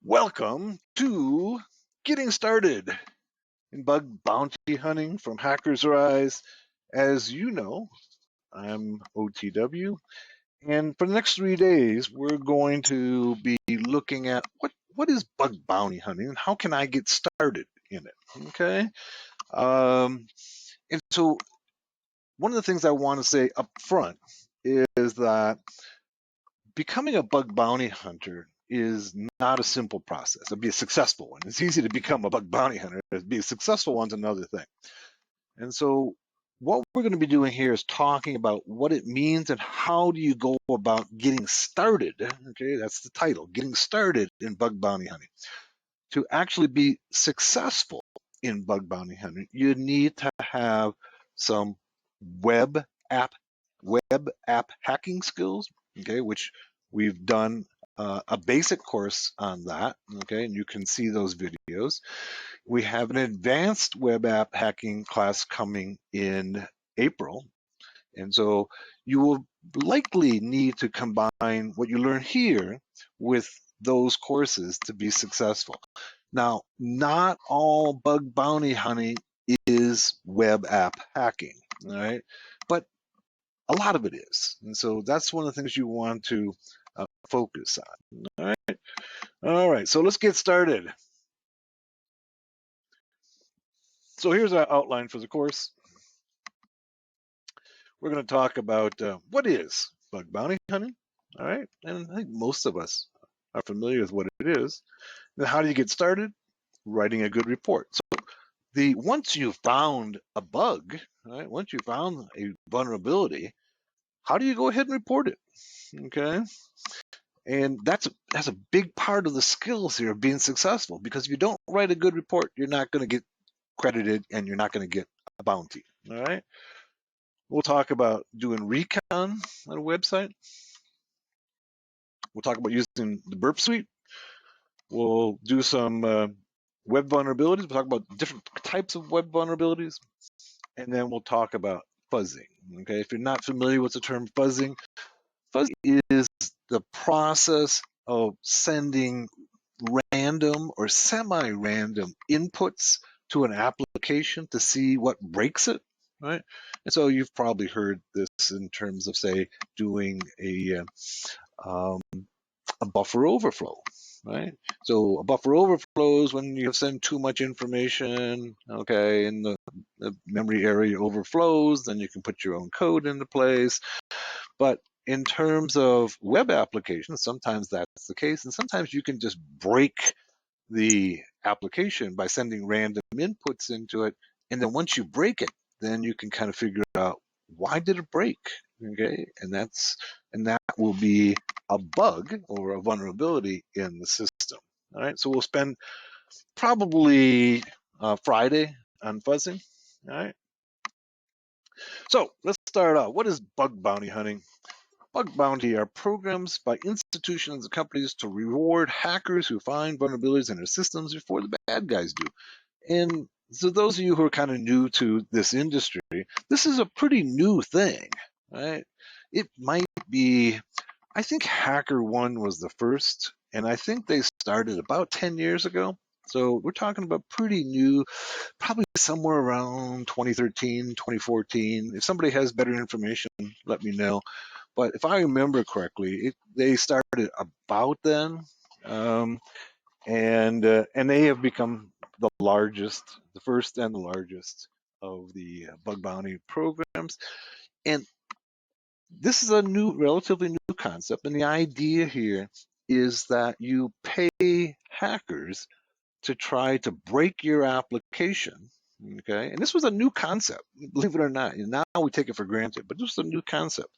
Welcome to Getting Started in Bug Bounty Hunting from Hacker's Rise. As you know, I'm OTW, and for the next 3 days, we're going to be looking at what is bug bounty hunting and how can I get started in it. Okay, and so one of the things I want to say up front is that becoming a bug bounty hunter is not a simple process. It'll be a successful one. It's easy to become a bug bounty hunter. To be a successful one's another thing. And so what we're going to be doing here is talking about what it means and how do you go about getting started. Okay, that's the title, getting started in bug bounty hunting. To actually be successful in bug bounty hunting, you need to have some web app hacking skills, okay, which we've done a basic course on that, okay, and you can see those videos. We have an advanced web app hacking class coming in April, and so you will likely need to combine what you learn here with those courses to be successful. Now, not all bug bounty hunting is web app hacking, all right? But a lot of it is. And so that's one of the things you want to focus on. All right. All right. So let's get started. So here's our outline for the course. We're going to talk about what is bug bounty hunting. All right. And I think most of us are familiar with what it is. Then how do you get started? Writing a good report. So once you've found a bug, right? Once you found a vulnerability, how do you go ahead and report it? Okay. And that's a big part of the skills here of being successful, because if you don't write a good report, you're not going to get credited and you're not going to get a bounty. All right. We'll talk about doing recon on a website. We'll talk about using the burp suite. We'll do some web vulnerabilities. We'll talk about different types of web vulnerabilities. And then we'll talk about fuzzing. Okay. If you're not familiar with the term fuzzing is the process of sending random or semi-random inputs to an application to see what breaks it, right? And so you've probably heard this in terms of, say, doing a buffer overflow, right? So a buffer overflow is when you send too much information, okay, and the memory area overflows, then you can put your own code into place. But in terms of web applications, sometimes that's the case, and sometimes you can just break the application by sending random inputs into it. And then once you break it, then you can kind of figure out, why did it break? Okay, and that will be a bug or a vulnerability in the system. All right, so we'll spend probably Friday on fuzzing. All right. So let's start out. What is bug bounty hunting? Bug bounty are programs by institutions and companies to reward hackers who find vulnerabilities in their systems before the bad guys do. And so those of you who are kind of new to this industry, this is a pretty new thing, right? It might be, I think HackerOne was the first, and I think they started about 10 years ago. So we're talking about pretty new, probably somewhere around 2013, 2014. If somebody has better information, let me know. But if I remember correctly, they started about then, and they have become the largest, the first and the largest of the bug bounty programs. And this is a relatively new concept. And the idea here is that you pay hackers to try to break your application. Okay, and this was a new concept, believe it or not. And now we take it for granted, but this was a new concept.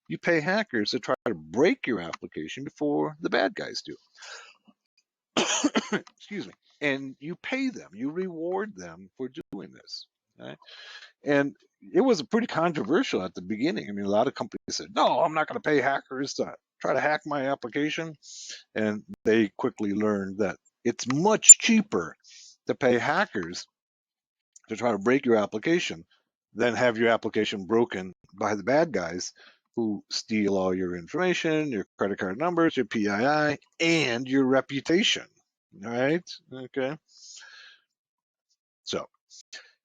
You pay hackers to try to break your application before the bad guys do. Excuse me. And you pay them, you reward them for doing this. Right? And it was pretty controversial at the beginning. I mean, a lot of companies said, no, I'm not going to pay hackers to try to hack my application. And they quickly learned that it's much cheaper to pay hackers to try to break your application than have your application broken by the bad guys who steal all your information, your credit card numbers, your PII, and your reputation. right? Okay. So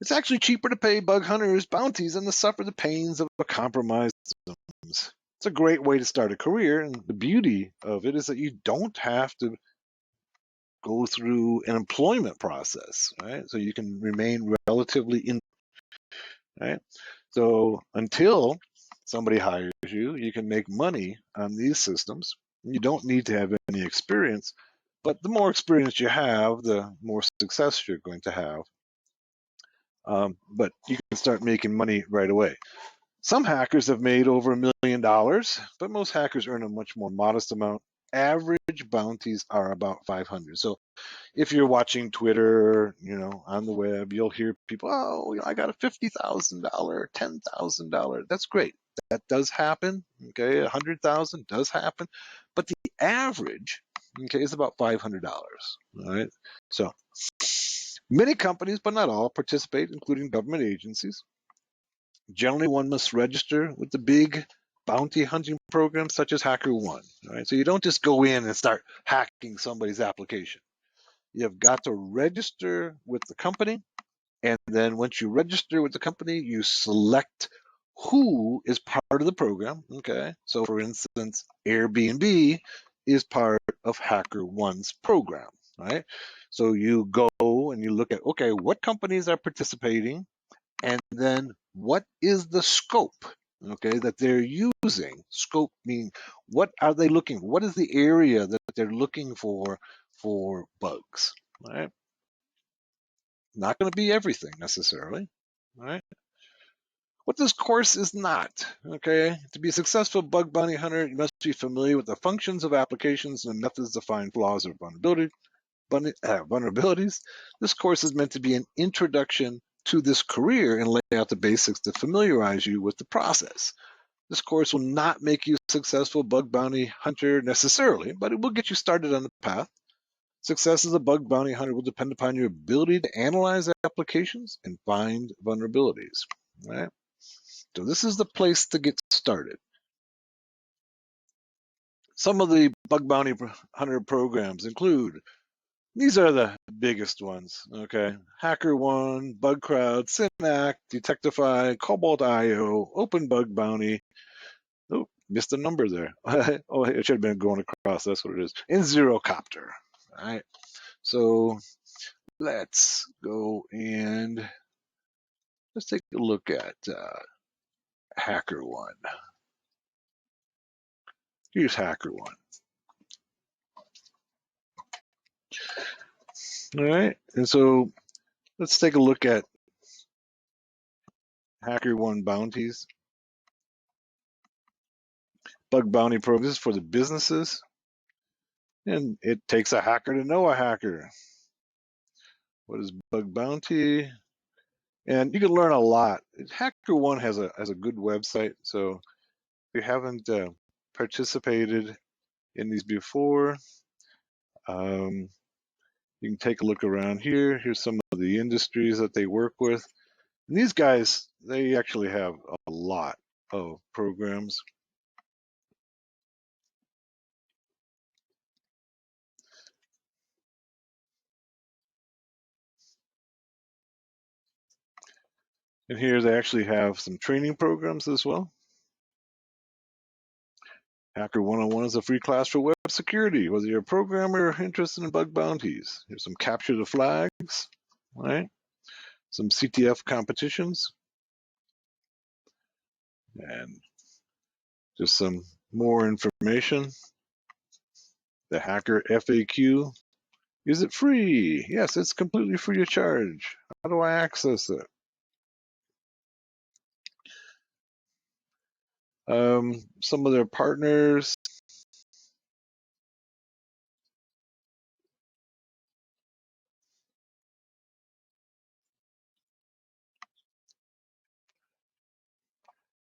it's actually cheaper to pay bug hunters bounties than to suffer the pains of a compromised systems. It's a great way to start a career, and the beauty of it is that you don't have to go through an employment process, right? So you can remain relatively in, right? So until somebody hires you, you can make money on these systems. You don't need to have any experience, but the more experience you have, the more success you're going to have. But you can start making money right away. Some hackers have made over $1 million, but most hackers earn a much more modest amount. Average bounties are about 500. So if you're watching Twitter, on the web, you'll hear people, oh, I got a $50,000, $10,000. That's great. That does happen. Okay, 100,000 does happen, but the average, okay, is about $500. All right. So many companies, but not all, participate, including government agencies. Generally, one must register with the big bounty hunting programs such as HackerOne. Right? So you don't just go in and start hacking somebody's application. You've got to register with the company. And then once you register with the company, you select who is part of the program. Okay. So for instance, Airbnb is part of HackerOne's program, right? So you go and you look at, okay, what companies are participating, and then what is the scope, okay, that they're using. Scope meaning what are they looking for? What is the area that they're looking for bugs, right? Not going to be everything necessarily, right? What this course is not, okay? To be a successful bug bounty hunter, you must be familiar with the functions of applications and methods to find flaws or vulnerabilities. This course is meant to be an introduction to this career and lay out the basics to familiarize you with the process. This course will not make you a successful bug bounty hunter necessarily, but it will get you started on the path. Success as a bug bounty hunter will depend upon your ability to analyze applications and find vulnerabilities. Right? So this is the place to get started. Some of the bug bounty hunter programs include, these are the biggest ones, okay? HackerOne, BugCrowd, Synact, Detectify, Cobalt.io, Open Bug Bounty. Oh, missed a number there. Oh, it should have been going across. That's what it is. And ZeroCopter. All right. So let's go and let's take a look at HackerOne. Here's HackerOne. All right. And so let's take a look at HackerOne bounties. Bug bounty programs for the businesses. And it takes a hacker to know a hacker. What is bug bounty? And you can learn a lot. HackerOne has a good website. So if you haven't participated in these before, um, you can take a look around here. Here's some of the industries that they work with. And these guys, they actually have a lot of programs. And here they actually have some training programs as well. Hacker 101 is a free class for web security, whether you're a programmer or interested in bug bounties. Here's some capture the flags, right? Some CTF competitions, and just some more information. The hacker FAQ. Is it free? Yes, it's completely free of charge. How do I access it? Some of their partners.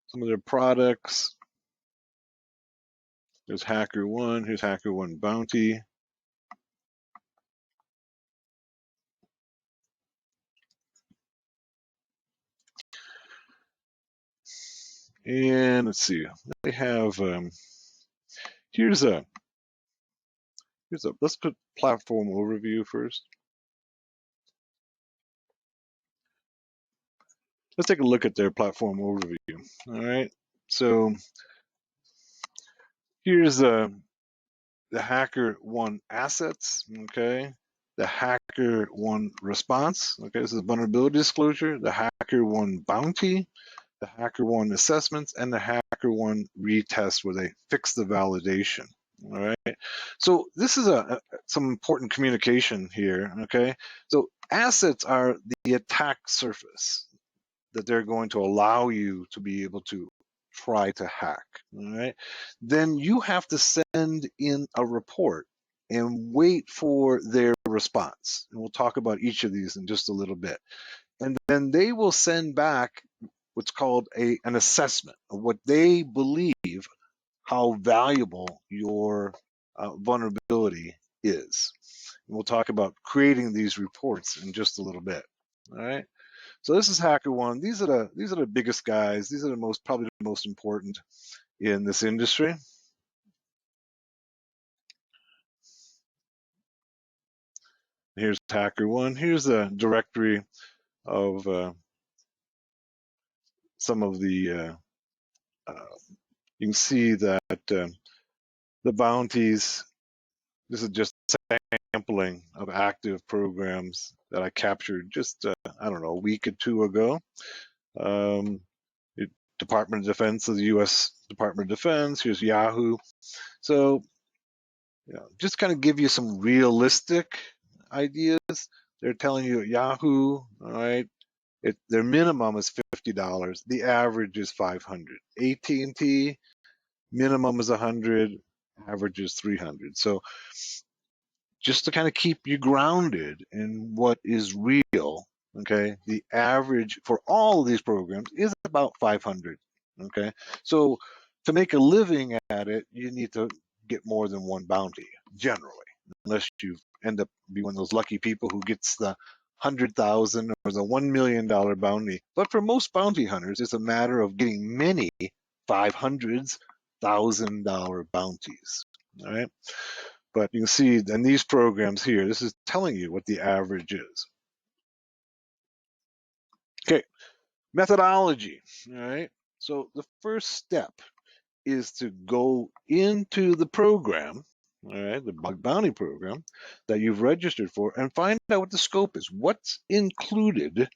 Some of their products. There's HackerOne. Here's HackerOne Bounty. And let's see. They have here's let's put platform overview first. Let's take a look at their platform overview. All right. So here's the HackerOne assets. Okay. The HackerOne response. Okay. This is vulnerability disclosure. The HackerOne bounty. The HackerOne assessments, and the HackerOne retest, where they fix the validation. All right. So this is some important communication here. Okay. So assets are the attack surface that they're going to allow you to be able to try to hack. All right. Then you have to send in a report and wait for their response. And we'll talk about each of these in just a little bit. And then they will send back what's called an assessment of what they believe how valuable your vulnerability is. And we'll talk about creating these reports in just a little bit. All right. So this is HackerOne. These are the biggest guys. These are probably the most important in this industry. Here's HackerOne. Here's a directory of some of the. You can see that the bounties. This is just sampling of active programs that I captured just I don't know, a week or two ago. Department of Defense of the U.S. Department of Defense. Here's Yahoo. So just kind of give you some realistic ideas. They're telling you at Yahoo, all right, their minimum is $50. The average is $500. AT&T minimum is $100, average is $300. So just to kind of keep you grounded in what is real, okay, the average for all of these programs is about 500. Okay, so to make a living at it, you need to get more than one bounty generally, unless you end up being one of those lucky people who gets the 100,000 or the $1 million bounty. But for most bounty hunters, it's a matter of getting many 500s, $1,000 bounties. All right. But you can see in these programs here, this is telling you what the average is. Okay, methodology. All right. So the first step is to go into the program, all right, the bug bounty program that you've registered for, and find out what the scope is. What's included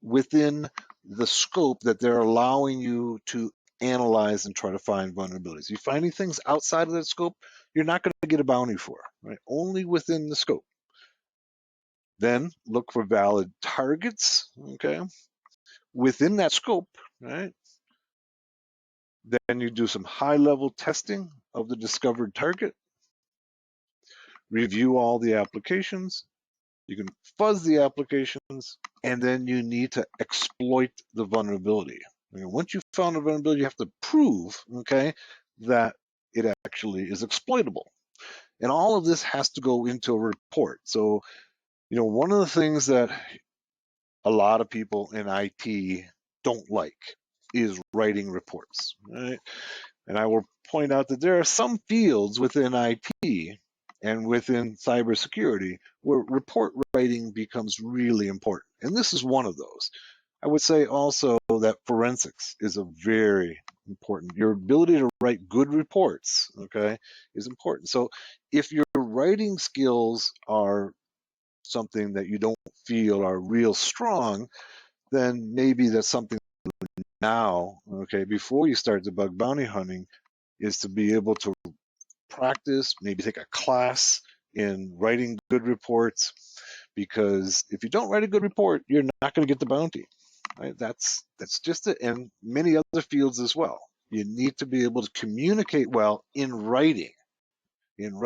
within the scope that they're allowing you to analyze and try to find vulnerabilities. You find any things outside of that scope, you're not going to get a bounty for, right? Only within the scope. Then look for valid targets, okay, within that scope, right? Then you do some high-level testing of the discovered target, review all the applications, you can fuzz the applications, and then you need to exploit the vulnerability. Once you've found a vulnerability, you have to prove, okay, that it actually is exploitable. And all of this has to go into a report. So, one of the things that a lot of people in IT don't like is writing reports, right? And I will point out that there are some fields within IT and within cybersecurity where report writing becomes really important. And this is one of those. I would say also that forensics is a very important. Your ability to write good reports, okay, is important. So if your writing skills are something that you don't feel are real strong, then maybe that's something now, okay, before you start the bug bounty hunting, is to be able to practice, maybe take a class in writing good reports, because if you don't write a good report, you're not going to get the bounty. Right? That's just it, and many other fields as well. You need to be able to communicate well in writing, in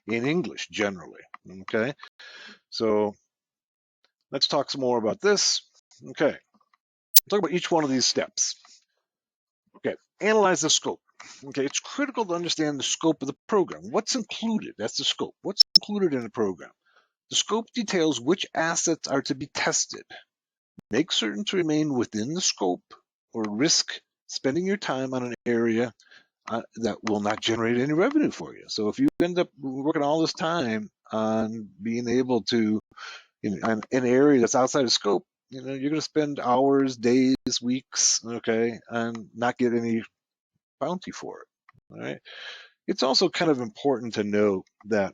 English generally. Okay, so let's talk some more about this. Okay, talk about each one of these steps. Okay, analyze the scope. Okay, it's critical to understand the scope of the program. What's included? That's the scope. What's included in the program? The scope details which assets are to be tested. Make certain to remain within the scope or risk spending your time on an area that will not generate any revenue for you. So if you end up working all this time on being able to, in an area that's outside of scope, you're going to spend hours, days, weeks, okay, and not get any bounty for it. All right. It's also kind of important to note that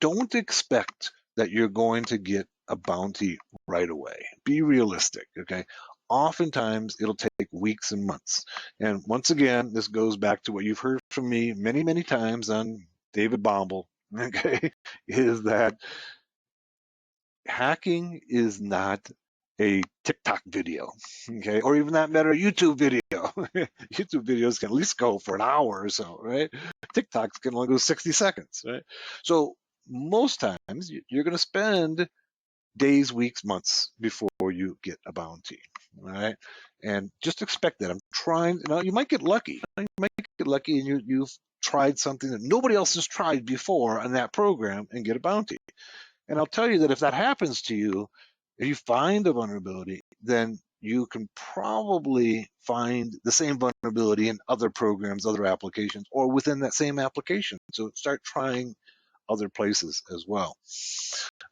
don't expect that you're going to get a bounty right away. Be realistic, okay? Oftentimes it'll take weeks and months. And once again, this goes back to what you've heard from me many, many times on David Bombal, okay? Is that hacking is not a TikTok video, okay, or even that matter, a YouTube video. YouTube videos can at least go for an hour or so, right? TikToks can only go 60 seconds, right? So most times you're going to spend days, weeks, months before you get a bounty, right? And just expect that. I'm trying. You might get lucky. You might get lucky, and you've tried something that nobody else has tried before on that program and get a bounty. And I'll tell you that if that happens to you, if you find a vulnerability, then you can probably find the same vulnerability in other programs, other applications, or within that same application. So start trying other places as well.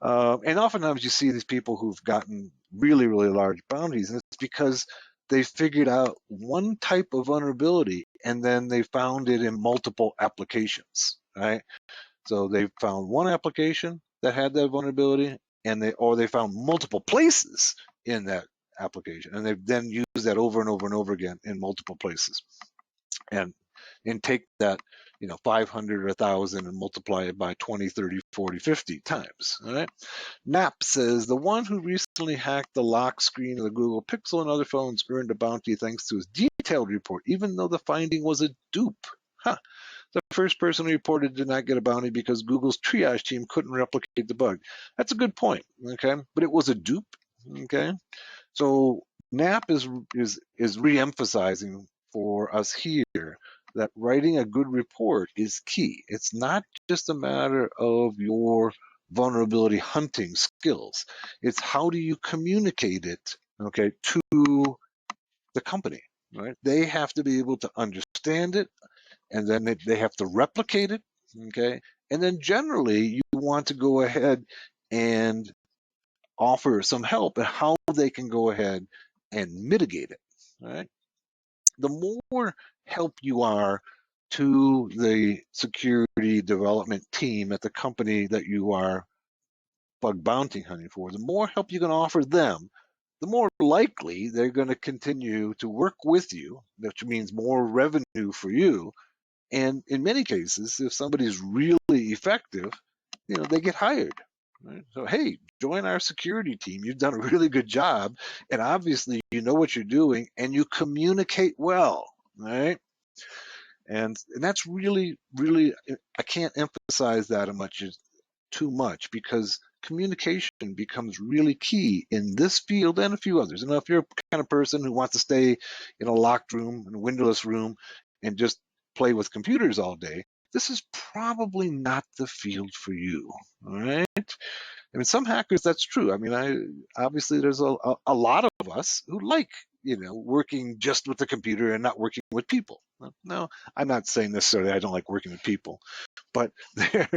And oftentimes you see these people who've gotten really, really large bounties, and it's because they figured out one type of vulnerability and then they found it in multiple applications, right? So they found one application that had that vulnerability, and they found multiple places in that application, and they've then used that over and over and over again in multiple places, and take that 500 or 1,000 and multiply it by 20, 30, 40, 50 times. All right. Nap says the one who recently hacked the lock screen of the Google Pixel and other phones earned a bounty thanks to his detailed report, even though the finding was a dupe. Huh. The first person reported did not get a bounty because Google's triage team couldn't replicate the bug. That's a good point, okay? But it was a dupe, okay? So NAP is re-emphasizing for us here that writing a good report is key. It's not just a matter of your vulnerability hunting skills. It's how do you communicate it, okay, to the company, right? They have to be able to understand it, and then they have to replicate it, okay? And then generally you want to go ahead and offer some help in how they can go ahead and mitigate it, right? The more help you are to the security development team at the company that you are bug bounty hunting for, the more help you can offer them, the more likely they're going to continue to work with you, which means more revenue for you. And in many cases, if somebody's really effective, they get hired. Right? So, hey, join our security team. You've done a really good job, and obviously you know what you're doing, and you communicate well, right? And that's really, really, I can't emphasize that too much, because communication becomes really key in this field and a few others. And if you're a kind of person who wants to stay in a locked room, in a windowless room, and just play with computers all day, this is probably not the field for you. All right. I mean, some hackers, that's true. I mean, obviously there's a lot of us who like, working just with the computer and not working with people. No, I'm not saying necessarily I don't like working with people, but there's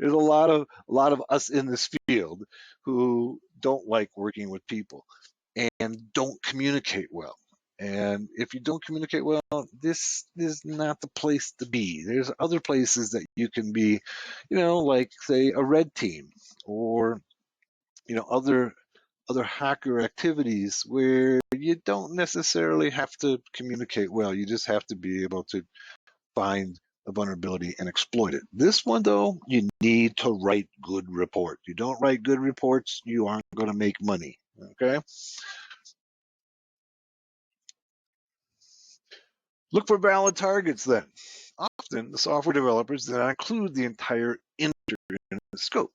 a lot of us in this field who don't like working with people and don't communicate well. And if you don't communicate well, this is not the place to be. There's other places that you can be, like say a red team, or other hacker activities where you don't necessarily have to communicate well. You just have to be able to find a vulnerability and exploit it. This one, though, you need to write good reports. You don't write good reports, you aren't going to make money. Okay. Look for valid targets then. Often, the software developers do not include the entire internet scope.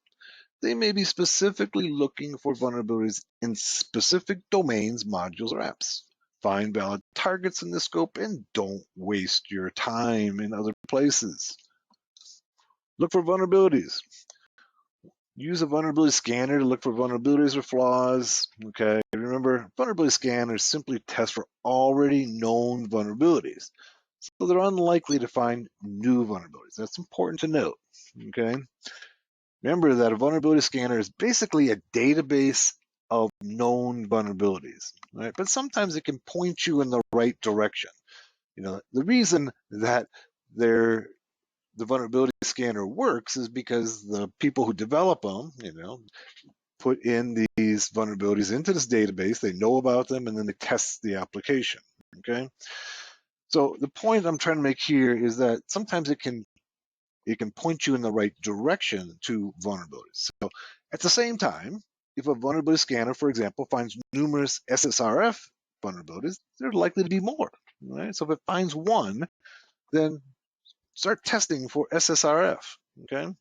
They may be specifically looking for vulnerabilities in specific domains, modules, or apps. Find valid targets in the scope and don't waste your time in other places. Look for vulnerabilities. Use a vulnerability scanner to look for vulnerabilities or flaws. Okay, remember, vulnerability scanners simply test for already known vulnerabilities. So they're unlikely to find new vulnerabilities. That's important to note, okay? Remember that a vulnerability scanner is basically a database of known vulnerabilities, right? But sometimes it can point you in the right direction. The reason that the vulnerability scanner works is because the people who develop them, put in these vulnerabilities into this database, they know about them, and then they test the application, okay? So the point I'm trying to make here is that sometimes it can point you in the right direction to vulnerabilities. So at the same time, if a vulnerability scanner, for example, finds numerous SSRF vulnerabilities, there's likely to be more, right? So if it finds one, then start testing for SSRF, okay?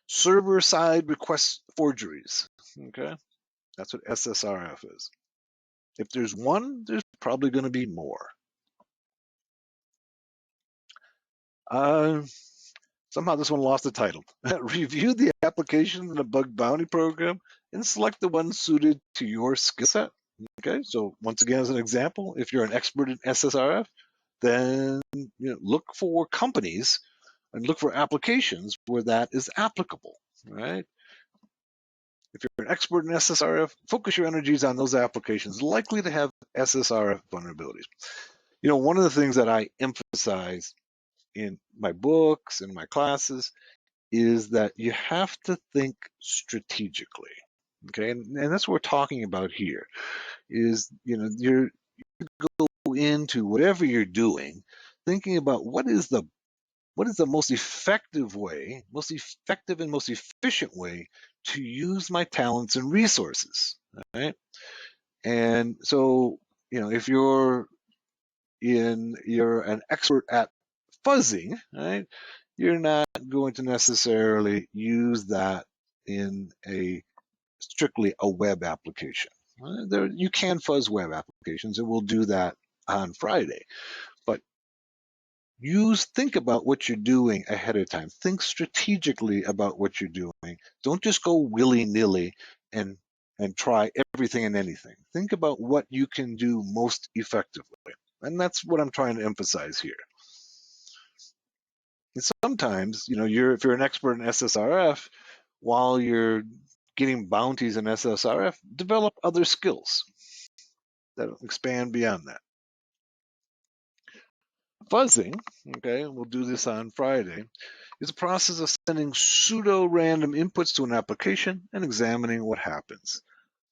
Server-side request forgeries, okay? That's what SSRF is. If there's one, there's probably going to be more. Somehow this one lost the title. Review the application in the bug bounty program and select the one suited to your skill set. Okay, so once again, as an example, if you're an expert in SSRF, then look for companies and look for applications where that is applicable, right? If you're an expert in SSRF, focus your energies on those applications likely to have SSRF vulnerabilities. One of the things that I emphasize in my books and my classes is that you have to think strategically, okay? And that's what we're talking about here is, you go into whatever you're doing thinking about what is the most effective and most efficient way to use my talents and resources, right? And so, if you're an expert at fuzzing, right? You're not going to necessarily use that in strictly a web application. You can fuzz web applications, and we'll do that on Friday. But think about what you're doing ahead of time. Think strategically about what you're doing. Don't just go willy-nilly and try everything and anything. Think about what you can do most effectively. And that's what I'm trying to emphasize here. And sometimes, if you're an expert in SSRF, while you're getting bounties in SSRF, develop other skills that expand beyond that. Fuzzing, okay, we'll do this on Friday, is a process of sending pseudo-random inputs to an application and examining what happens.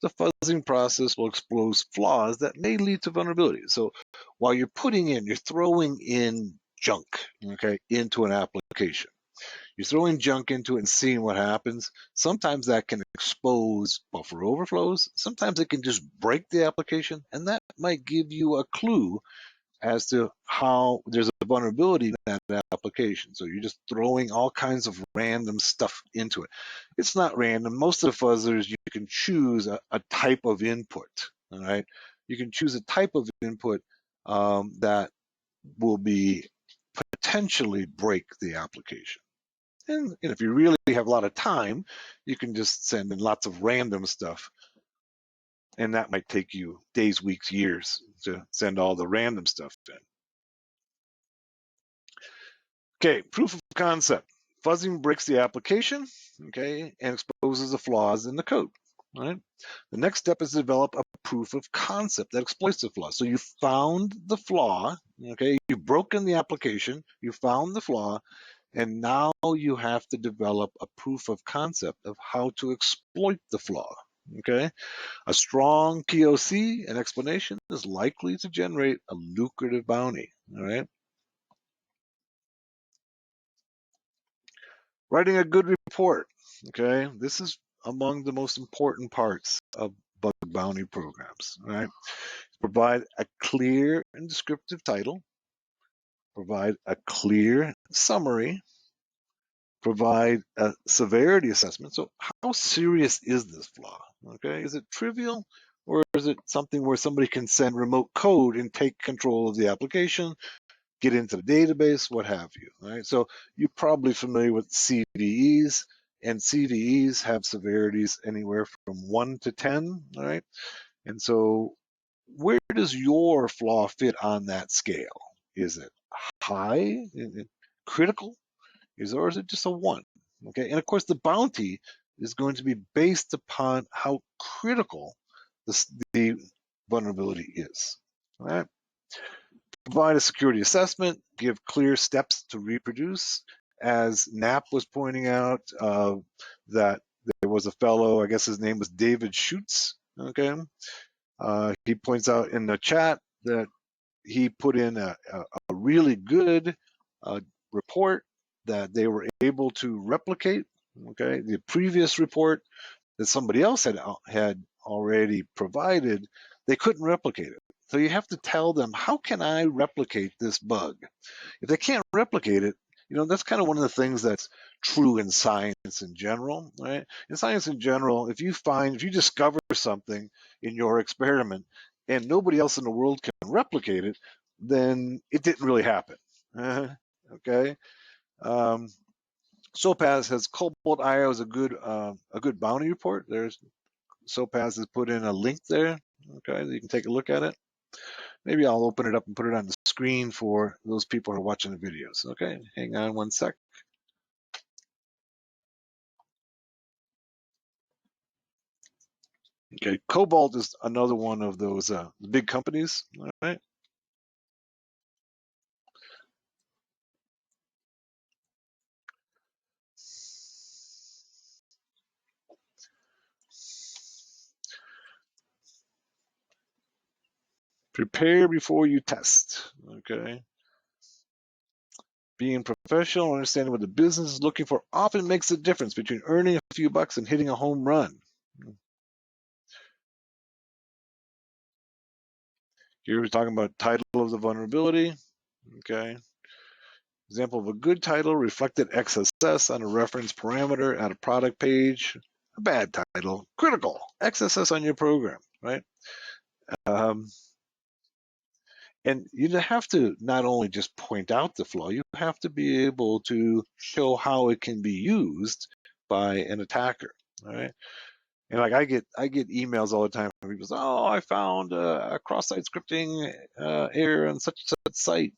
The fuzzing process will expose flaws that may lead to vulnerabilities. So while you're throwing in junk, okay, into an application. You're throwing junk into it and seeing what happens. Sometimes that can expose buffer overflows. Sometimes it can just break the application, and that might give you a clue as to how there's a vulnerability in that application. So you're just throwing all kinds of random stuff into it. It's not random. Most of the fuzzers, you can choose a type of input, all right? You can choose a type of input that will potentially break the application. And if you really have a lot of time, you can just send in lots of random stuff. And that might take you days, weeks, years to send all the random stuff in. Okay, proof of concept. Fuzzing breaks the application, okay, and exposes the flaws in the code. Right? The next step is to develop a proof of concept that exploits the flaw. So you found the flaw, okay, you've broken the application, you found the flaw, and now you have to develop a proof of concept of how to exploit the flaw, okay? A strong POC and explanation is likely to generate a lucrative bounty, all right? Writing a good report, okay? This is among the most important parts of bug bounty programs, all right? Provide a clear and descriptive title, provide a clear summary, provide a severity assessment. So how serious is this flaw? Okay, is it trivial, or is it something where somebody can send remote code and take control of the application, get into the database, what have you, right? So you're probably familiar with CVEs, and CVEs have severities anywhere from 1 to 10, all right? And so where does your flaw fit on that scale? Is it high, critical, or is it just a 1? Okay, and of course the bounty is going to be based upon how critical the vulnerability is. All right. Provide a security assessment, give clear steps to reproduce. As Knapp was pointing out, that there was a fellow, I guess his name was David Schutz, okay? He points out in the chat that he put in a really good report that they were able to replicate, okay? The previous report that somebody else had already provided, they couldn't replicate it. So you have to tell them, how can I replicate this bug? If they can't replicate it, that's kind of one of the things that's true in science in general, right? In science in general, if you discover something in your experiment and nobody else in the world can replicate it, then it didn't really happen. Okay. SOPAS has Cobalt IO as a good bounty report. SOPAS has put in a link there. Okay, you can take a look at it. Maybe I'll open it up and put it on the screen for those people who are watching the videos. Okay, hang on one sec. Okay, Cobalt is another one of those big companies. All right. Prepare before you test. Okay. Being professional, understanding what the business is looking for often makes a difference between earning a few bucks and hitting a home run. Here we're talking about title of the vulnerability. Okay. Example of a good title, reflected XSS on a reference parameter at a product page. A bad title, critical, XSS on your program, right? And you have to not only just point out the flaw, you have to be able to show how it can be used by an attacker, right? And like I get emails all the time from people say, "Oh, I found a cross-site scripting error on such and such site."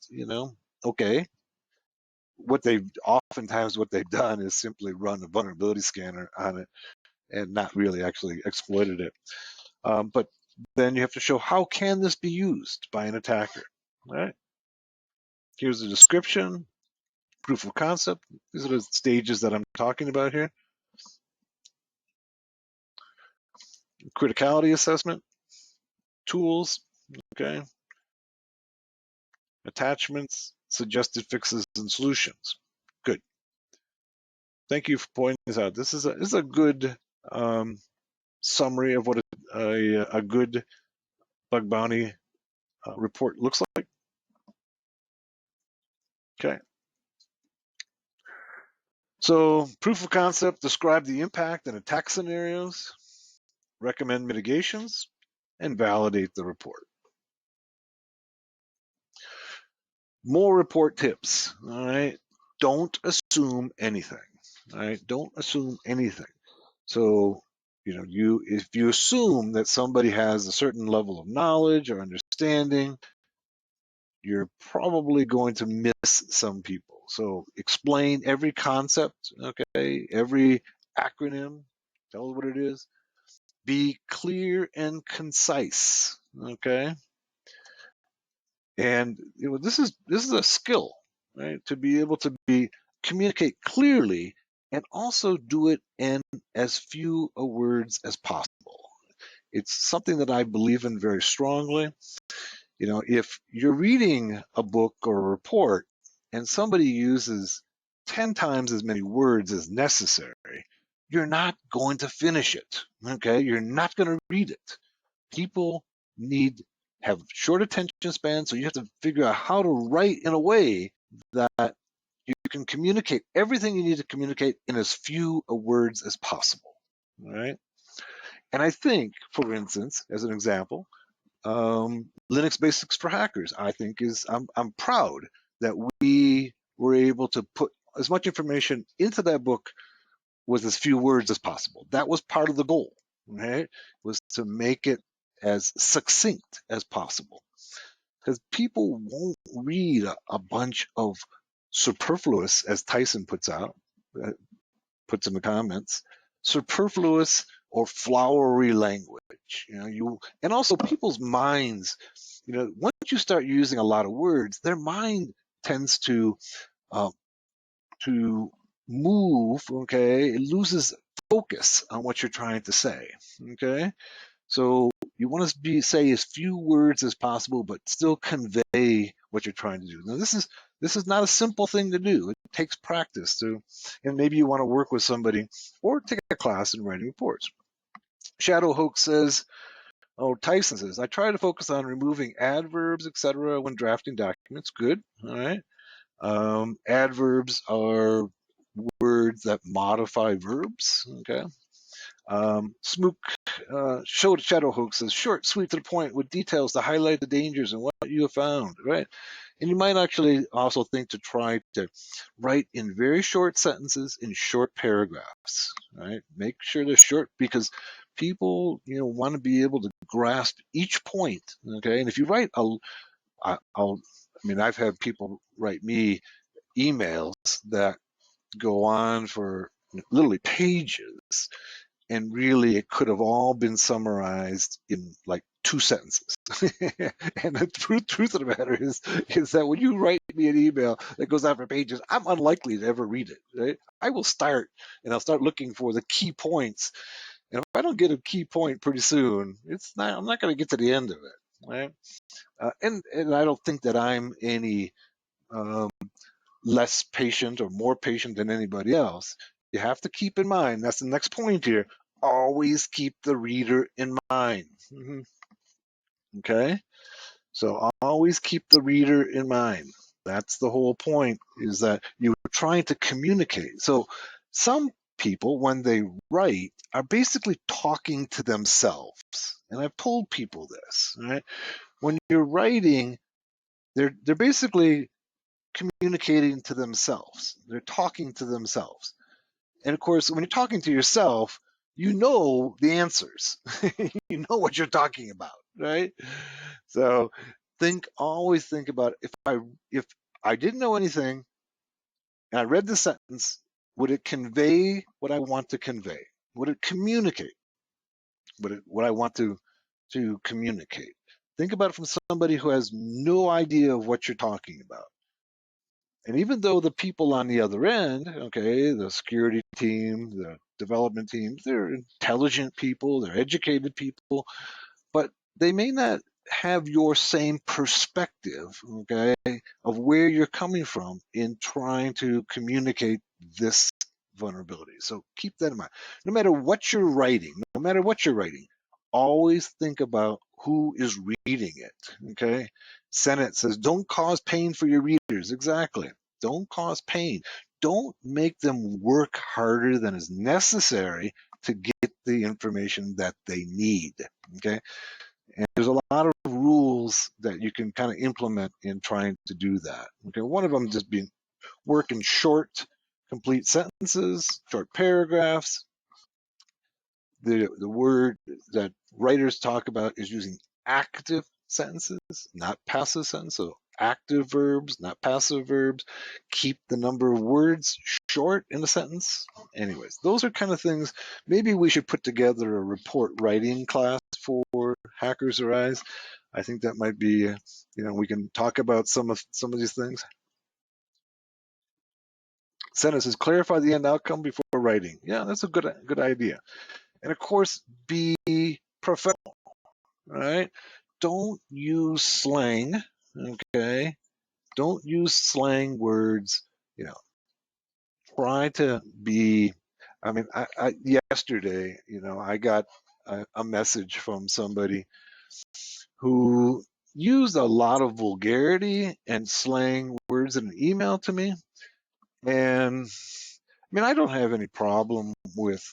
Okay. What they've done is simply run a vulnerability scanner on it and not really actually exploited it. But then you have to show, how can this be used by an attacker? All right. Here's the description, proof of concept. These are the stages that I'm talking about here. Criticality assessment, tools, okay. Attachments, suggested fixes and solutions. Good. Thank you for pointing this out. This is a good summary of what a good bug bounty report looks like. Okay. So proof of concept, describe the impact and attack scenarios, recommend mitigations, and validate the report. More report tips. All right. Don't assume anything. All right. Don't assume anything. So, if you assume that somebody has a certain level of knowledge or understanding, you're probably going to miss some people. So explain every concept, okay, every acronym, tell us what it is. Be clear and concise, okay? And this is a skill, right? To be able to communicate clearly and also do it in as few words as possible. It's something that I believe in very strongly. If you're reading a book or a report and somebody uses 10 times as many words as necessary, you're not going to finish it, okay? You're not going to read it. People have short attention spans, so you have to figure out how to write in a way that you can communicate everything you need to communicate in as few words as possible, all right? And I think, for instance, as an example, Linux Basics for Hackers, I think I'm proud that we were able to put as much information into that book with as few words as possible. That was part of the goal, right? Was to make it as succinct as possible. because people won't read a bunch of superfluous, as Tyson puts in the comments, superfluous or flowery language. And also people's minds. Once you start using a lot of words, their mind tends uh, to move. Okay, it loses focus on what you're trying to say. Okay, so you want to say as few words as possible, but still convey what you're trying to do. Now, this is not a simple thing to do. It takes practice to, and maybe you want to work with somebody or take a class in writing reports. Shadow Hoax says, Tyson says, I try to focus on removing adverbs, etc., when drafting documents. Good, all right. Adverbs are words that modify verbs. Okay. Smook Shadow Hoax says, short, sweet, to the point, with details to highlight the dangers and what you have found, right? And you might actually also think to try to write in very short sentences in short paragraphs, right? Make sure they're short, because people, want to be able to grasp each point, okay? And if you write I've had people write me emails that go on for literally pages, and really it could have all been summarized in like 2 sentences. And the truth of the matter is that when you write me an email that goes on for pages, I'm unlikely to ever read it, right? I will start, and I'll start looking for the key points, and if I don't get a key point pretty soon, I'm not going to get to the end of it, right? And I don't think that I'm any um, less patient or more patient than anybody else. You have to keep in mind, that's the next point here, always keep the reader in mind. Okay? So always keep the reader in mind. That's the whole point, is that you're trying to communicate. So some people, when they write, are basically talking to themselves. And I've told people this, right? When you're writing, they're basically communicating to themselves. They're talking to themselves. And of course, when you're talking to yourself, you know the answers. You know what you're talking about, right? So always think about, if I didn't know anything and I read the sentence, would it convey what I want to convey? Would it communicate what I want to communicate? Think about it from somebody who has no idea of what you're talking about. And even though the people on the other end, okay, the security team, the development teams, they're intelligent people, they're educated people, but they may not have your same perspective, okay, of where you're coming from in trying to communicate this vulnerability. So keep that in mind. No matter what you're writing, always think about who is reading it, okay? Sennett says, don't cause pain for your readers. Exactly. Don't cause pain. Don't make them work harder than is necessary to get the information that they need, okay? And there's a lot of rules that you can kind of implement in trying to do that. Okay, one of them just being work in short, complete sentences, short paragraphs. The word that writers talk about is using active sentences, not passive sentences. So active verbs, not passive verbs. Keep the number of words short in a sentence. Anyways, those are kind of things. Maybe we should put together a report writing class for Hackers Arise. I think that might be, we can talk about some of these things. Sentences, clarify the end outcome before writing. Yeah, that's a good idea. And of course, be professional, right? Don't use slang, okay? Don't use slang words, try to be, yesterday, I got a message from somebody who used a lot of vulgarity and slang words in an email to me. And I don't have any problem with,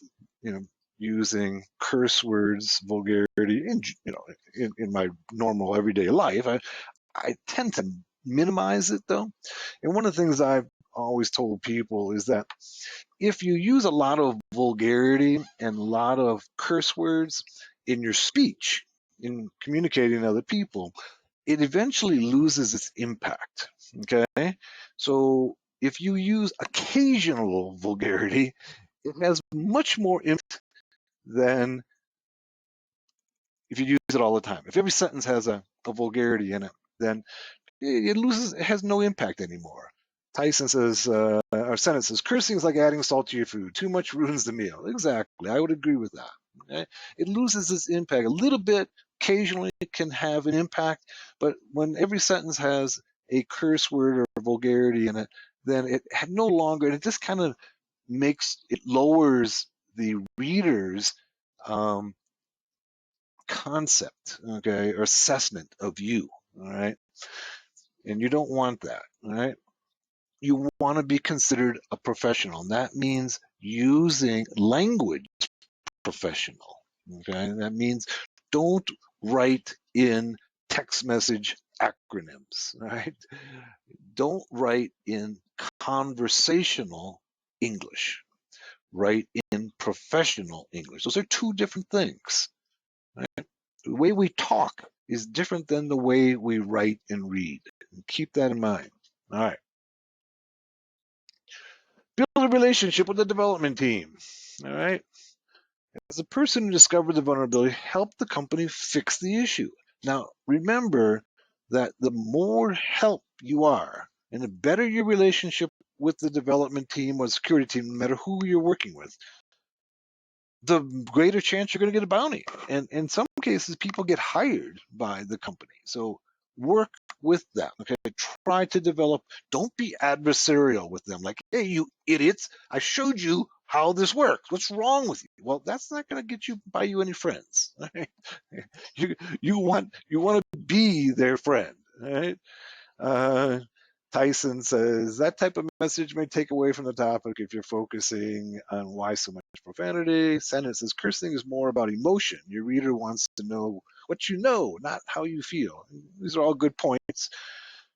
using curse words, vulgarity in my normal everyday life. I tend to minimize it though. And one of the things I've always told people is that if you use a lot of vulgarity and a lot of curse words in your speech, in communicating to other people, it eventually loses its impact. Okay, so if you use occasional vulgarity, it has much more impact than if you use it all the time. If every sentence has a vulgarity in it, then it has no impact anymore. Tyson says, our Senate says, cursing is like adding salt to your food. Too much ruins the meal. Exactly. I would agree with that. Okay? It loses its impact. A little bit occasionally can have an impact, but when every sentence has a curse word or vulgarity in it, then it no longer, and it just kind of lowers the reader's concept, okay, or assessment of you, all right? And you don't want that, all right? You want to be considered a professional. And that means using language professional, okay? That means don't write in text message acronyms, right? Don't write in conversational English. Write in professional English. Those are two different things. Right? The way we talk is different than the way we write and read. And keep that in mind. All right. Build a relationship with the development team. All right. As a person who discovered the vulnerability, help the company fix the issue. Now, remember that the more help you are, and the better your relationship with the development team or security team, no matter who you're working with, the greater chance you're going to get a bounty. And in some cases, people get hired by the company. So work with them. Okay, try to develop. Don't be adversarial with them. Like, hey, you idiots! I showed you how this works. What's wrong with you? Well, that's not going to get you buy you any friends. Right? You want to be their friend. Right? Uh, Tyson says that type of message may take away from the topic if you're focusing on why so much profanity. Sentence says cursing is more about emotion. Your reader wants to know what you know, not how you feel. These are all good points.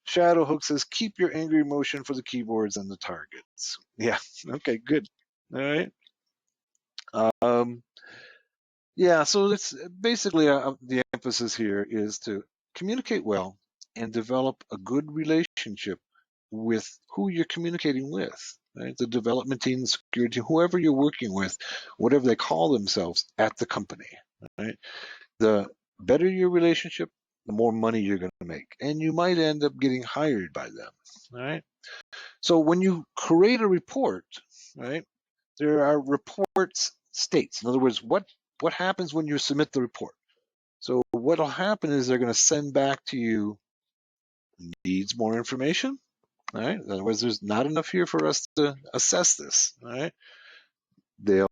Shadowhook says keep your angry emotion for the keyboards and the targets. Yeah. Okay. Good. All right. Um, yeah. So it's basically the emphasis here is to communicate well and develop a good relationship with who you're communicating with, right? The development team, the security, whoever you're working with, whatever they call themselves at the company, right? The better your relationship, the more money you're going to make. And you might end up getting hired by them, right? So when you create a report, right, there are reports states. In other words, what happens when you submit the report? So what'll happen is they're going to send back to you needs more information. All right. In other words, there's not enough here for us to assess this. All right. They'll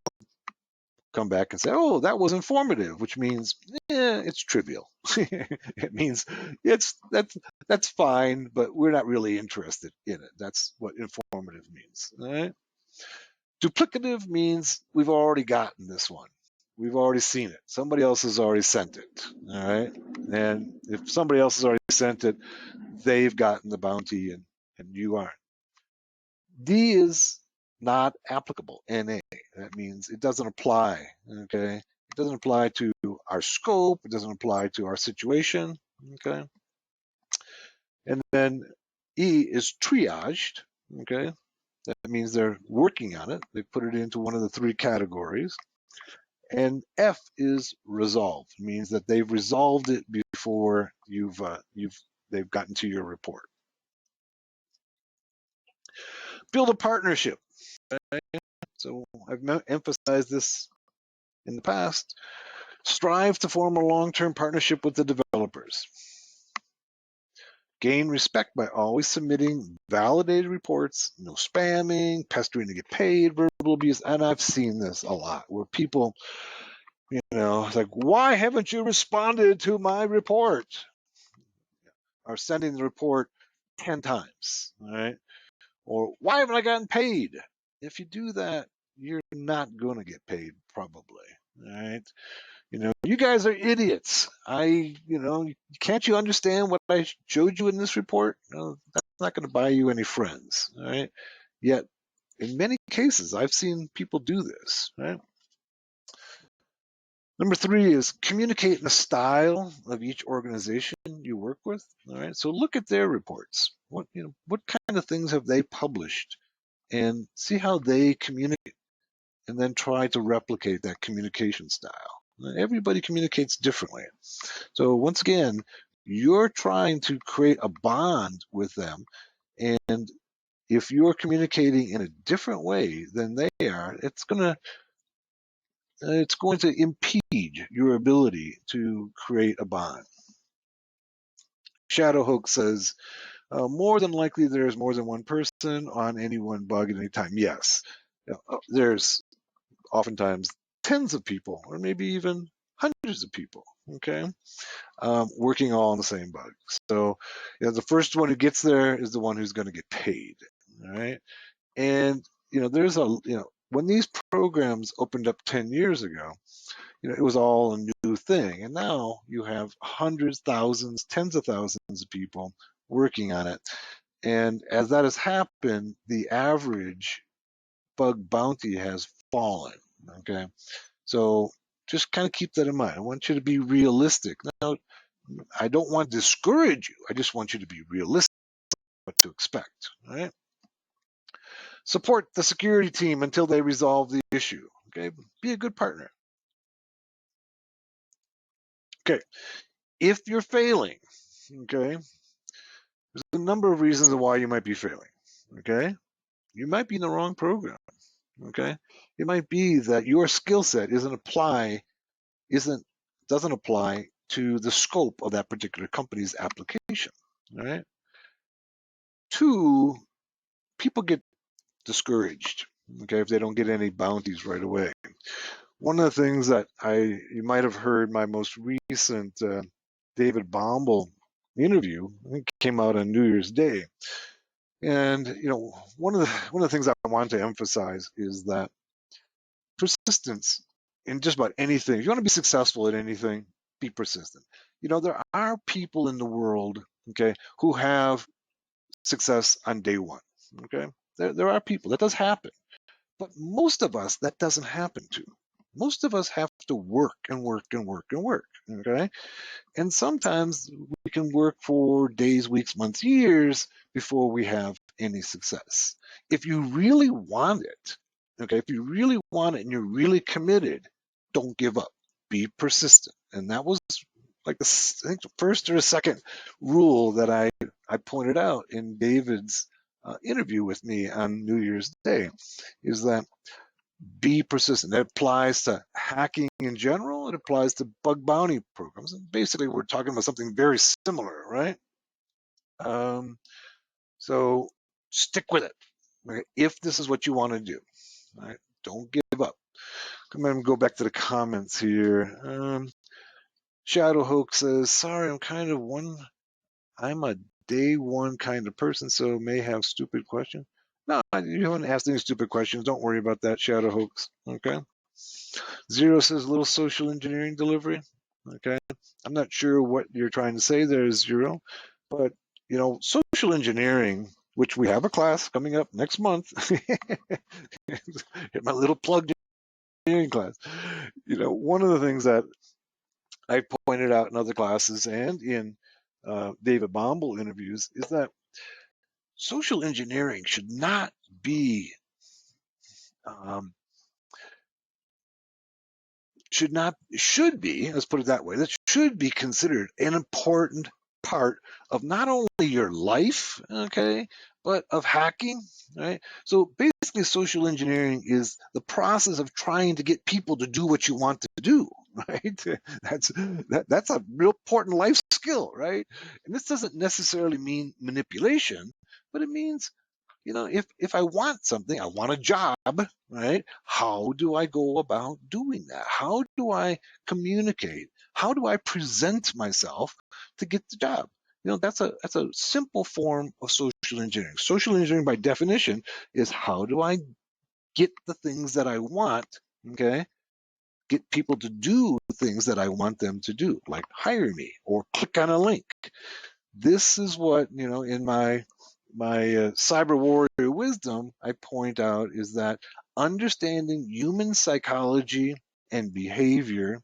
come back and say, "Oh, that was informative," which means it's trivial. It means that's fine, but we're not really interested in it. That's what informative means. All right. Duplicative means we've already gotten this one. We've already seen it. Somebody else has already sent it. All right. And if somebody else has already sent it, they've gotten the bounty and you aren't. D is not applicable, NA. That means it doesn't apply, okay? It doesn't apply to our scope, it doesn't apply to our situation, okay? And then E is triaged, okay? That means they're working on it. They put it into one of the three categories. And F is resolved, it means that they've resolved it before they've gotten to your report. Build a partnership. Okay? So I've emphasized this in the past. Strive to form a long-term partnership with the developers. Gain respect by always submitting validated reports, no spamming, pestering to get paid, verbal abuse. And I've seen this a lot where people, it's like, why haven't you responded to my report? Are sending the report 10 times, all right? Or why haven't I gotten paid? If you do that, you're not going to get paid, probably, all right? You guys are idiots. Can't you understand what I showed you in this report? No, that's not going to buy you any friends, all right? Yet, in many cases, I've seen people do this, right? Number 3 is communicate in the style of each organization you work with. All right, so look at their reports. What kind of things have they published, and see how they communicate, and then try to replicate that communication style. Everybody communicates differently. So once again, you're trying to create a bond with them, and if you're communicating in a different way than they are, it's going to impede your ability to create a bond. Shadowhook says, more than likely there's more than one person on any one bug at any time. Yes, there's oftentimes tens of people, or maybe even hundreds of people, okay, working all on the same bug. So, the first one who gets there is the one who's going to get paid, all right? And, when these programs opened up 10 years ago, it was all a new thing. And now you have hundreds, thousands, tens of thousands of people working on it. And as that has happened, the average bug bounty has fallen, okay? So just kind of keep that in mind. I want you to be realistic. Now, I don't want to discourage you. I just want you to be realistic what to expect, all right? Support the security team until they resolve the issue, okay? Be a good partner. Okay, if you're failing, okay, there's a number of reasons why you might be failing, okay? You might be in the wrong program, okay? It might be that your skill set doesn't apply to the scope of that particular company's application, all right? 2, people get discouraged, okay, if they don't get any bounties right away. One of the things that you might have heard my most recent David Bombal interview, I think came out on New Year's Day. And one of the things I want to emphasize is that persistence in just about anything. If you want to be successful at anything, be persistent. There are people in the world, okay, who have success on day one. Okay, there are people that does happen, but most of us that doesn't happen to. Most of us have to work and work and work and work. Okay, and sometimes we can work for days, weeks, months, years before we have any success. If you really want it, okay, if you really want it and you're really committed, don't give up. Be persistent. And that was like I think the first or the second rule that I pointed out in David's interview with me on New Year's Day, is that be persistent. That applies to hacking in general. It applies to bug bounty programs. And basically, we're talking about something very similar, right? So stick with it. Okay? If this is what you want to do, right? Don't give up. Come on, go back to the comments here. Shadowhook says, "Sorry, I'm a day one kind of person, so may have stupid questions." No, you haven't asked any stupid questions. Don't worry about that, Shadowhooks. Okay. Zero says little social engineering delivery. Okay. I'm not sure what you're trying to say there, Zero, but social engineering, which we have a class coming up next month. Hit my little plug engineering class. One of the things that I pointed out in other classes and in David Bombal interviews is that social engineering should not be um, should be, let's put it that way, that should be considered an important part of not only your life, okay, but of hacking, right? So basically, social engineering is the process of trying to get people to do what you want to do, right? That's a real important life skill, right? And this doesn't necessarily mean manipulation, but it means if I want something, I want a job, right? How do I go about doing that? How do I communicate? How do I present myself to get the job? That's a simple form of social engineering. Social engineering, by definition, is how do I get the things that I want, okay? Get people to do things that I want them to do, like hire me or click on a link. This is what in my cyber warrior wisdom I point out, is that understanding human psychology and behavior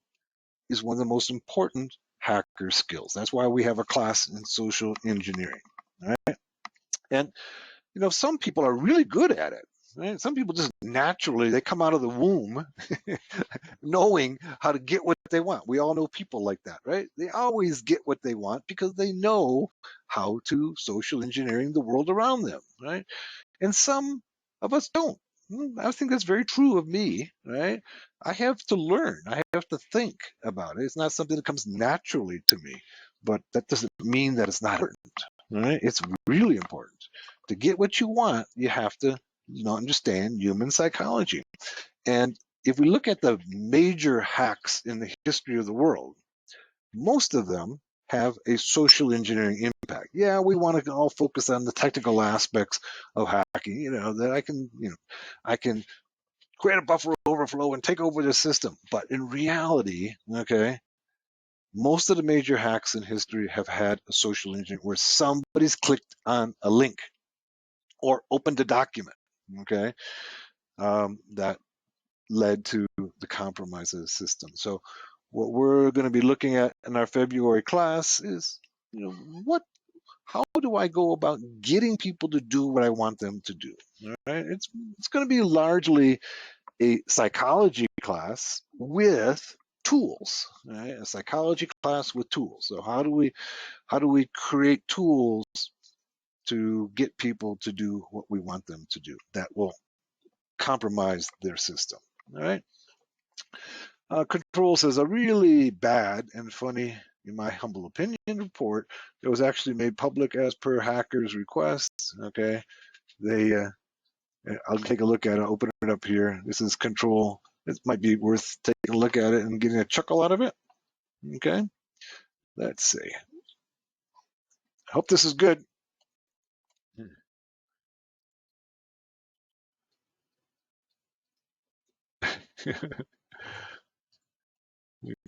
is one of the most important hacker skills. That's why we have a class in social engineering. Right? And some people are really good at it. Right? Some people just naturally, they come out of the womb knowing how to get what they want. We all know people like that, right? They always get what they want because they know how to social engineering the world around them, right? And some of us don't. I think that's very true of me, right? I have to learn. I have to think about it. It's not something that comes naturally to me, but that doesn't mean that it's not important, right? It's really important. To get what you want, you have to understand human psychology. And if we look at the major hacks in the history of the world, most of them have a social engineering impact. Yeah, we want to all focus on the technical aspects of hacking, that I can create a buffer overflow and take over the system. But in reality, okay, most of the major hacks in history have had a social engineering where somebody's clicked on a link or opened a document, okay, that led to the compromise of the system. So what we're going to be looking at in our February class is, how do I go about getting people to do what I want them to do? All right? It's going to be largely a psychology class with tools, right? A psychology class with tools. So how do we create tools to get people to do what we want them to do that will compromise their system? All right. Control says a really bad and funny, in my humble opinion, report that was actually made public as per hackers' requests. Okay, I'll take a look at it. Open it up here. This is Control. It might be worth taking a look at it and getting a chuckle out of it. Okay, let's see. I hope this is good.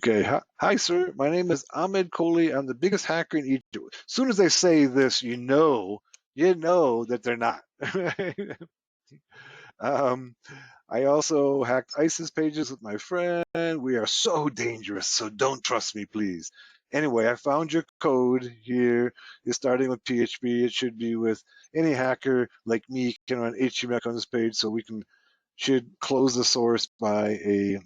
Okay, hi, sir. My name is Ahmed Kohli. I'm the biggest hacker in Egypt. As soon as they say this, you know that they're not. um, I also hacked ISIS pages with my friend. We are so dangerous, so don't trust me, please. Anyway, I found your code here. It's starting with PHP. It should be with any hacker like me can run HTML on this page, so we should close the source by a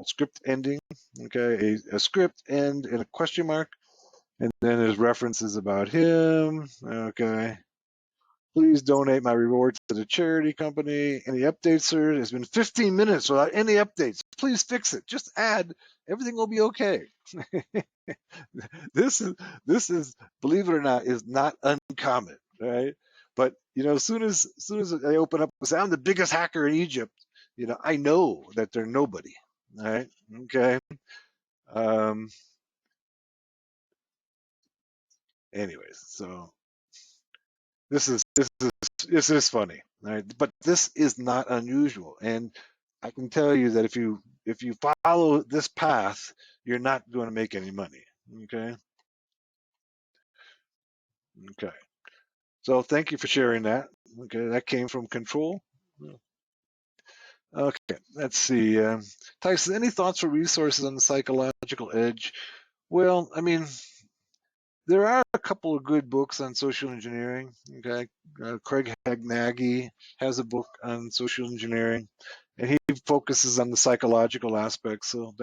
script ending, okay, a script end and a question mark, and then there's references about him, okay. Please donate my rewards to the charity company. Any updates, sir? It's been 15 minutes without any updates. Please fix it. Just add. Everything will be okay. this is, believe it or not, is not uncommon, right? But as soon as they open up and say, I'm the biggest hacker in Egypt, I know that they're nobody. All right. Okay. Um, anyways, so this is funny, right? But this is not unusual, and I can tell you that if you follow this path, you're not going to make any money. Okay. Okay. So thank you for sharing that. Okay, that came from Control. Okay, let's see. Tyson, any thoughts or resources on the psychological edge? Well, I mean, there are a couple of good books on social engineering. Okay, Craig Hagnaghi has a book on social engineering, and he focuses on the psychological aspects. So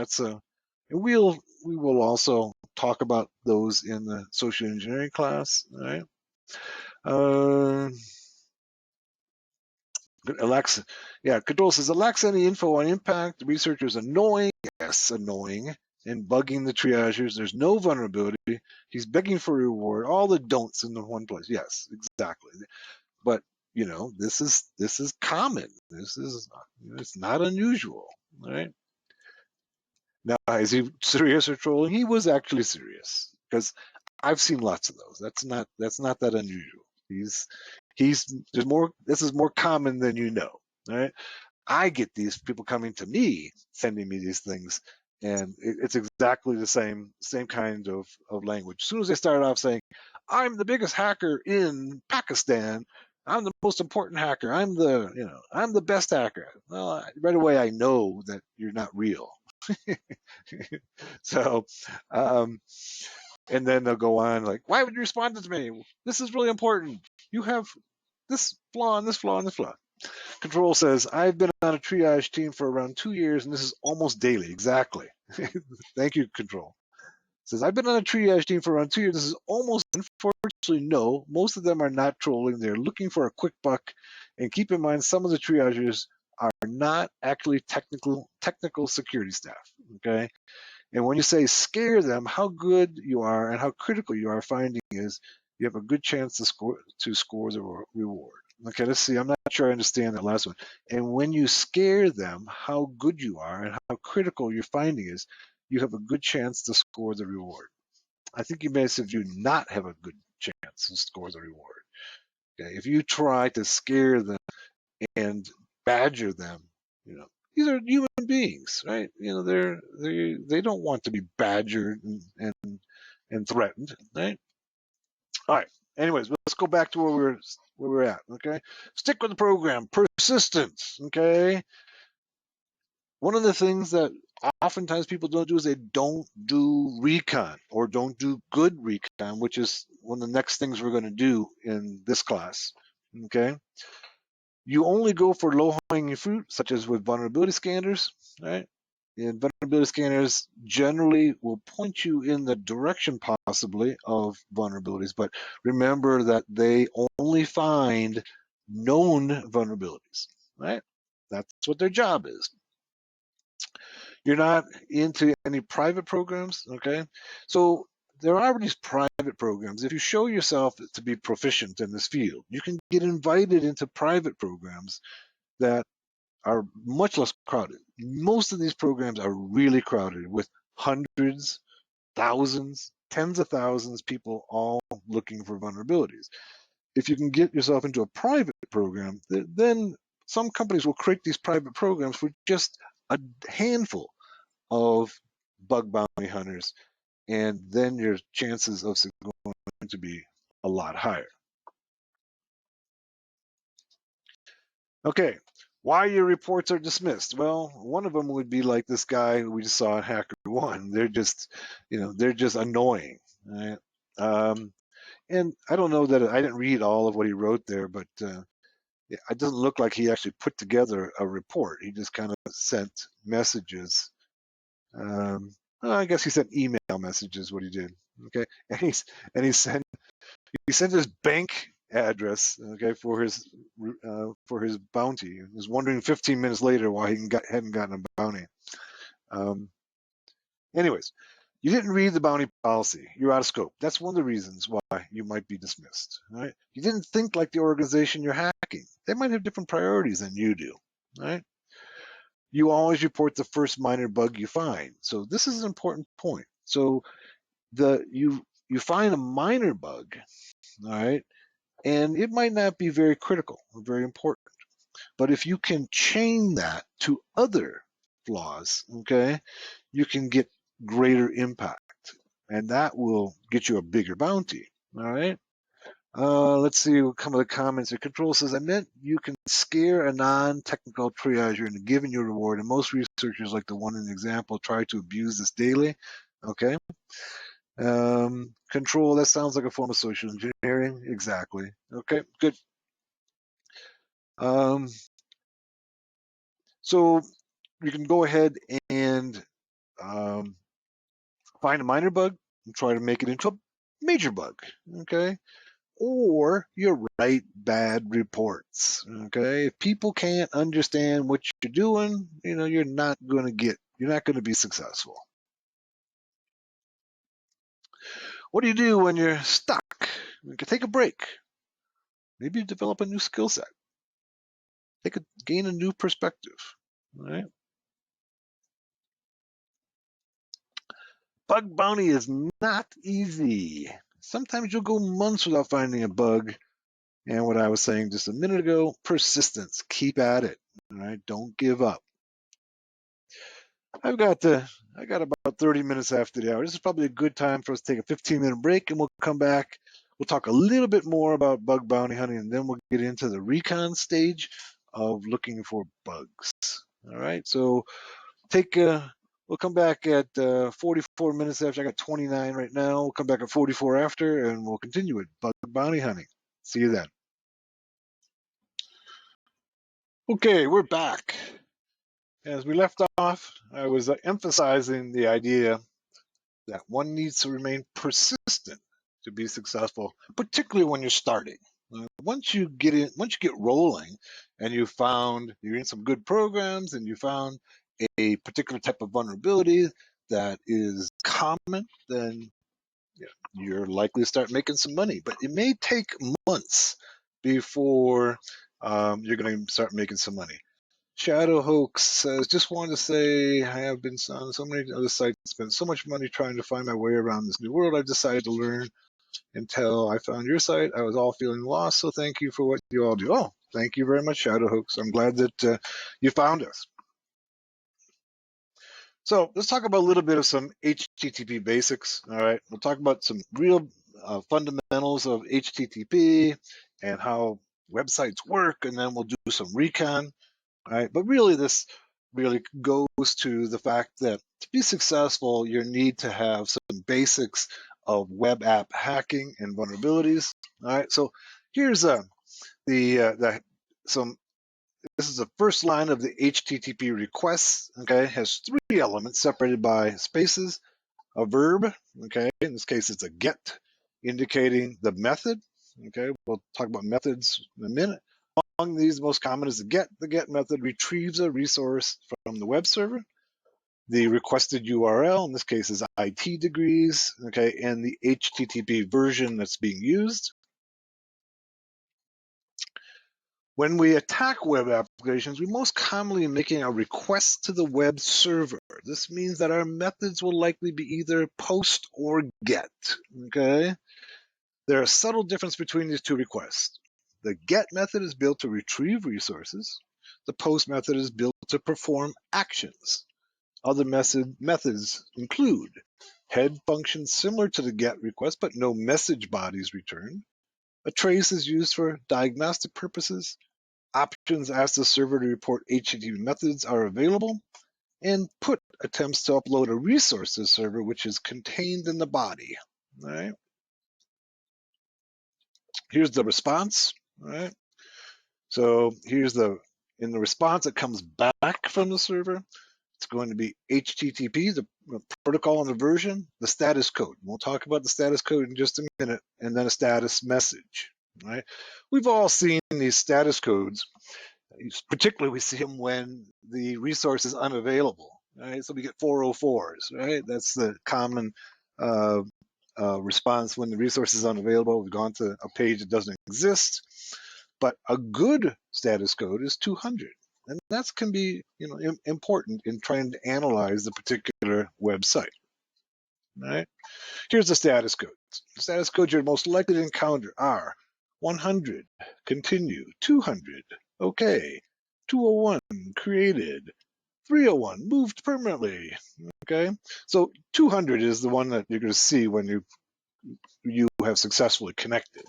and we will also talk about those in the social engineering class. All right. Uh, Alexa, yeah, Control says, Alexa, any info on impact? The researcher is annoying. Yes, annoying. And bugging the triagers. There's no vulnerability. He's begging for a reward. All the don'ts in the one place. Yes, exactly. But this is common. It's not unusual, right? Now, is he serious or trolling? He was actually serious because I've seen lots of those. That's not that unusual. There's more. This is more common than you know, right? I get these people coming to me, sending me these things, and it's exactly the same kind of language. As soon as they start off saying, "I'm the biggest hacker in Pakistan," I'm the most important hacker. I'm the best hacker. Well, right away I know that you're not real. So, um, and then they'll go on like, why would you respond to me? This is really important. You have this flaw and this flaw and this flaw. Control says, I've been on a triage team for around 2 years, and this is almost daily. Exactly. Thank you, Control. Says, I've been on a triage team for around 2 years. This is almost, unfortunately, no. Most of them are not trolling. They're looking for a quick buck. And keep in mind, some of the triagers are not actually technical security staff. Okay. And when you say scare them, how good you are and how critical you are finding is you have a good chance to score the reward. Okay, let's see. I'm not sure I understand that last one. And when you scare them, how good you are and how critical your finding is, you have a good chance to score the reward. I think you may have you not have a good chance to score the reward. Okay, if you try to scare them and badger them, these are human beings, right? They don't want to be badgered and threatened, right? All right. Anyways, let's go back to where we're at. Okay, stick with the program. Persistence. Okay. One of the things that oftentimes people don't do is they don't do recon or don't do good recon, which is one of the next things we're going to do in this class. Okay. You only go for low-hanging fruit, such as with vulnerability scanners, right? And vulnerability scanners generally will point you in the direction possibly of vulnerabilities, but remember that they only find known vulnerabilities, right? That's what their job is. You're not into any private programs, okay? So there are these private programs. If you show yourself to be proficient in this field, you can get invited into private programs that are much less crowded. Most of these programs are really crowded with hundreds, thousands, tens of thousands of people all looking for vulnerabilities. If you can get yourself into a private program, then some companies will create these private programs for just a handful of bug bounty hunters, and then your chances of going to be a lot higher. Okay, why your reports are dismissed? Well, one of them would be like this guy we just saw in HackerOne. They're just, they're just annoying. Right? And I don't know that I didn't read all of what he wrote there, but it doesn't look like he actually put together a report. He just kind of sent messages. I guess he sent email messages. What he did, okay, and he sent his bank address, okay, for his bounty. He was wondering 15 minutes later why he hadn't gotten a bounty. Anyways, you didn't read the bounty policy. You're out of scope. That's one of the reasons why you might be dismissed. Right? You didn't think like the organization you're hacking. They might have different priorities than you do. Right? You always report the first minor bug you find. So this is an important point. So you find a minor bug, all right, and it might not be very critical or very important. But if you can chain that to other flaws, okay, you can get greater impact, and that will get you a bigger bounty. All right. Let's see what some of the comments. The control says, I meant you can scare a non-technical triager into giving you a reward, and most researchers, like the one in the example, try to abuse this daily. Okay. Control, that sounds like a form of social engineering. Exactly. Okay, good. So you can go ahead and find a minor bug and try to make it into a major bug. Okay. Or you write bad reports. Okay. If people can't understand what you're doing, you're not going to be successful. What do you do when you're stuck? You can take a break. Maybe develop a new skill set. Gain a new perspective. All right. Bug bounty is not easy. Sometimes you'll go months without finding a bug. And what I was saying just a minute ago, persistence. Keep at it. All right. Don't give up. I got about 30 minutes after the hour. This is probably a good time for us to take a 15-minute break, and we'll come back We'll talk a little bit more about bug bounty hunting, and then we'll get into the recon stage of looking for bugs. All right, so we'll come back at 44 minutes after. I got 29 right now. We'll come back at 44 after, and we'll continue with bug bounty hunting. See you then. Okay, we're back. As we left off, I was emphasizing the idea that one needs to remain persistent to be successful, particularly when you're starting. Once you get rolling, and you're in some good programs, and you found a particular type of vulnerability that is common, then you're likely to start making some money. But it may take months before you're going to start making some money. Shadow Hoax says, just wanted to say I have been on so many other sites, spent so much money trying to find my way around this new world. I've decided to learn until I found your site. I was all feeling lost, so thank you for what you all do. Oh, thank you very much, Shadow Hoax. I'm glad that you found us. So let's talk about a little bit of some HTTP basics. All right, we'll talk about some real fundamentals of HTTP and how websites work, and then we'll do some recon. All right, but really this really goes to the fact that to be successful, you need to have some basics of web app hacking and vulnerabilities. All right, so here's this is the first line of the HTTP request. Okay, it has three elements separated by spaces, a verb. Okay, in this case, it's a get, indicating the method. Okay, we'll talk about methods in a minute. Among these, the most common is the get. The get method retrieves a resource from the web server. The requested URL, in this case, is IT degrees, okay, and the HTTP version that's being used. When we attack web applications, we most commonly are making a request to the web server. This means that our methods will likely be either post or get, okay? There are subtle differences between these two requests. The get method is built to retrieve resources. The post method is built to perform actions. Other methods include head functions similar to the get request, but no message bodies returned. A trace is used for diagnostic purposes. Options ask the server to report HTTP methods are available. And put attempts to upload a resource to the server, which is contained in the body. All right. Here's the response. All right. So in the response, it comes back from the server. It's going to be HTTP, the protocol and the version, the status code. We'll talk about the status code in just a minute, and then a status message. Right? We've all seen these status codes. Particularly, we see them when the resource is unavailable. Right? So we get 404s. Right? That's the common response when the resource is unavailable. We've gone to a page that doesn't exist. But a good status code is 200. And that can be important in trying to analyze the particular website. All right. Here's the status codes. The status codes you're most likely to encounter are 100, continue, 200, okay, 201, created, 301, moved permanently. Okay. So 200 is the one that you're going to see when you have successfully connected.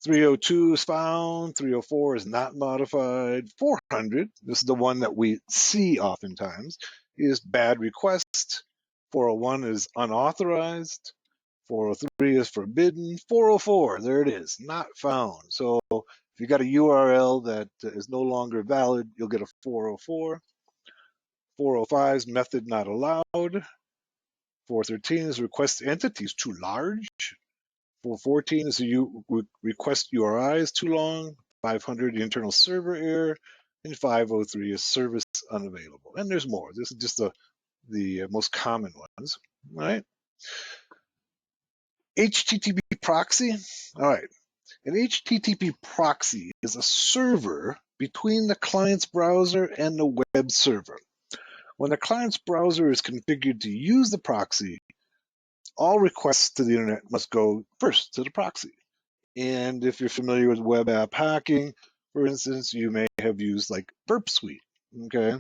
302 is found, 304 is not modified, 400, this is the one that we see oftentimes, is bad request, 401 is unauthorized, 403 is forbidden, 404, there it is, not found. So if you got a URL that is no longer valid, you'll get a 404. 405 is method not allowed. 413 is request entity is too large. 414 is the request URI is too long. 500, the internal server error. And 503 is service unavailable. And there's more. This is just the most common ones. All right. HTTP proxy. All right. An HTTP proxy is a server between the client's browser and the web server. When the client's browser is configured to use the proxy, all requests to the internet must go first to the proxy. And if you're familiar with web app hacking, for instance, you may have used like Burp Suite. Okay,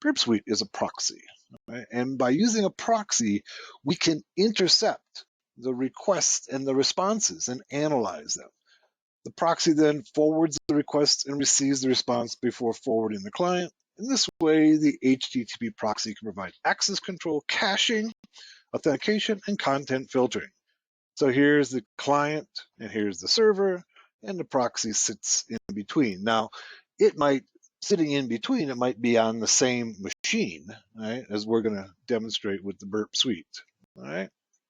Burp Suite is a proxy, right? And by using a proxy, we can intercept the requests and the responses and analyze them. The proxy then forwards the request and receives the response before forwarding the client. In this way, the HTTP proxy can provide access control, caching, authentication, and content filtering. So here's the client, and here's the server, and the proxy sits in between. Now, sitting in between, it might be on the same machine, right, as we're going to demonstrate with the Burp Suite. All right.